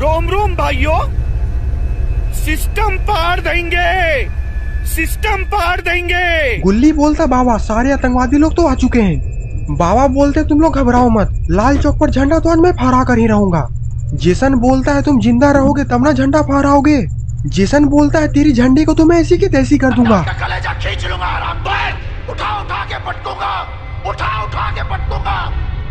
रोम रोम भाइयों, सिस्टम पार देंगे, सिस्टम पार देंगे। गुल्ली बोलता बाबा सारे आतंकवादी लोग तो आ चुके हैं। बाबा बोलते तुम लोग घबराओ मत, लाल चौक पर झंडा तो आज मैं फहरा कर ही रहूंगा। जेसन बोलता है तुम जिंदा रहोगे तब ना झंडा फहराओगे। जेसन बोलता है तेरी झंडी को तो मैं ऐसी की तैसी कर दूंगा। कलेजा खींच लूंगा आराम पर, उठा उठा के पटकूंगा, उठा उठा के पटकूंगा,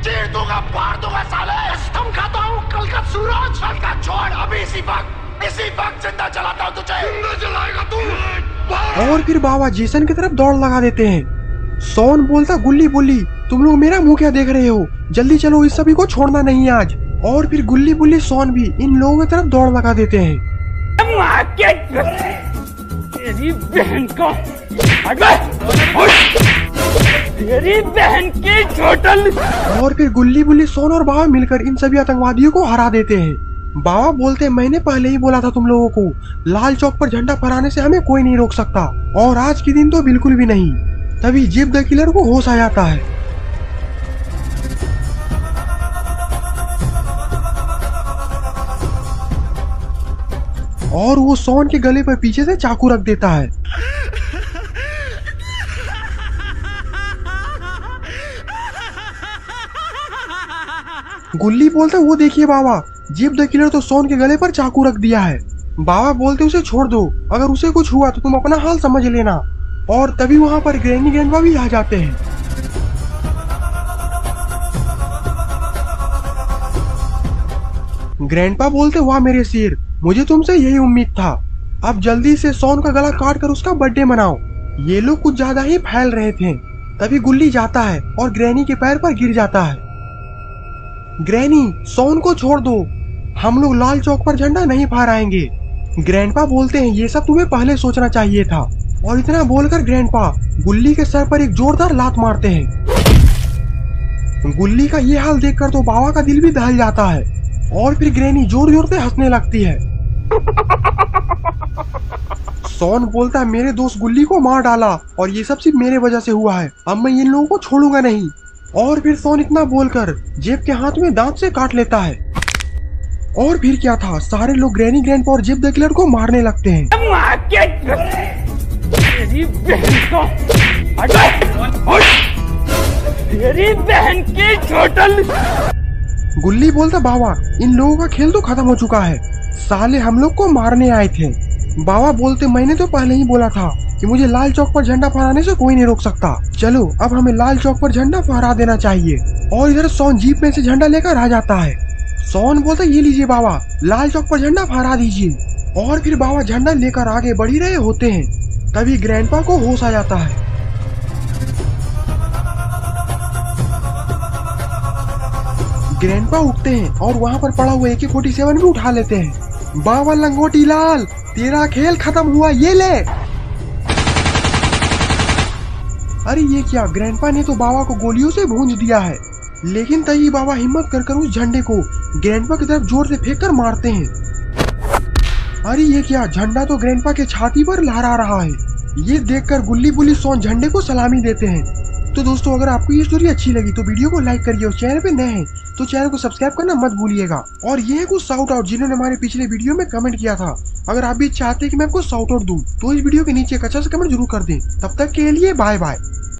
चीर दूंगा, फाड़ दूंगा साले। कसम खाता हूँ कल का सूरज, कल का छोड़, अभी इसी वक्त जिंदा जलाता हूँ तुझे। जिंदा जलाएगा तू। और फिर बाबा जेसन की तरफ दौड़ लगा देते हैं। सोन बोलता गुल्ली बुल्ली तुम लोग मेरा मुंह क्या देख रहे हो, जल्दी चलो, इस सभी को छोड़ना नहीं आज। और फिर गुल्ली बुल्ली सोन भी इन लोगों की तरफ दौड़ लगा देते हैं। तेरी बहन को तेरी बहन की चोटल। और फिर गुल्ली बुल्ली सोन और बाबा मिलकर इन सभी आतंकवादियों को हरा देते हैं। बाबा बोलते हैं मैंने पहले ही बोला था तुम लोगों को, लाल चौक पर झंडा फहराने से हमें कोई नहीं रोक सकता, और आज के दिन तो बिल्कुल भी नहीं। तभी जिप द किलर को होश आ जाता है। और वो सोन के गले पर पीछे से चाकू रख देता है। गुल्ली बोलता वो देखिए बाबा, जिप द किलर तो सोन के गले पर चाकू रख दिया है। बाबा बोलते उसे छोड़ दो, अगर उसे कुछ हुआ तो तुम अपना हाल समझ लेना। और तभी वहां पर ग्रैनी ग्रैंडपा भी आ जाते हैं। ग्रैंडपा बोलते वाह मेरे शेर, मुझे तुमसे यही उम्मीद था। अब जल्दी से सोन का गला काट कर उसका बर्थडे मनाओ। ये लोग कुछ ज्यादा ही फैल रहे थे। तभी गुल्ली जाता है और ग्रैनी के पैर पर गिर जाता है। ग्रैनी सोन को छोड़ दो, हम लोग लाल चौक पर झंडा नहीं फहराएंगे। ग्रैंडपा बोलते हैं ये सब तुम्हें पहले सोचना चाहिए था। और इतना बोलकर ग्रैंडपा गुल्ली के सर पर एक जोरदार लात मारते हैं। गुल्ली का ये हाल देखकर तो बाबा का दिल भी दहल जाता है। और फिर ग्रैनी जोर जोर से हंसने लगती है। सोन बोलता है मेरे दोस्त गुल्ली को मार डाला और ये सब सिर्फ मेरे वजह से हुआ है, अब मैं इन लोगों को छोड़ूंगा नहीं। और फिर सोन इतना बोलकर जेब के हाथ में दांत से काट लेता है। और फिर क्या था, सारे लोग ग्रैनी ग्रैंडपा और जिप द किलर को मारने लगते हैं। तेरी बहन को तेरी बहन की चोटल। गुल्ली बोलता बाबा इन लोगों का खेल तो खत्म हो चुका है, साले हम लोग को मारने आए थे। बाबा बोलते मैंने तो पहले ही बोला था कि मुझे लाल चौक पर झंडा फहराने से कोई नहीं रोक सकता। चलो अब हमें लाल चौक पर झंडा फहरा देना चाहिए। और इधर सोन जीप में से झंडा लेकर आ जाता है। सोन बोलता ये लीजिए बाबा, लाल चौक पर झंडा फहरा दीजिए। और फिर बाबा झंडा लेकर आगे बढ़ ही रहे होते हैं। तभी ग्रैंडपा को होश आ जाता है। ग्रैंडपा उठते हैं और वहाँ पर पड़ा हुआ AK-47 भी उठा लेते हैं। बाबा लंगोटी लाल तेरा खेल खत्म हुआ, ये ले। अरे ये क्या, ग्रैंडपा ने तो बाबा को गोलियों से भूंज दिया है। लेकिन तभी बाबा हिम्मत कर उस झंडे को ग्रैंडपा की तरफ जोर से फेंक कर मारते हैं। अरे ये क्या, झंडा तो ग्रैंडपा के छाती पर लहरा रहा है। ये देखकर गुल्ली बुल्ली सोन झंडे को सलामी देते हैं। तो दोस्तों अगर आपको ये स्टोरी अच्छी लगी तो वीडियो को लाइक करिए, और चैनल पे नए हैं तो चैनल को सब्सक्राइब करना मत भूलिएगा। और ये है कुछ शाउट आउट जिन्होंने हमारे पिछले वीडियो में कमेंट किया था। अगर आप भी चाहते हैं कि मैं आपको शाउट आउट दूं तो इस वीडियो के नीचे एक अच्छा सा कमेंट जरूर कर दें। तब तक के लिए बाय बाय।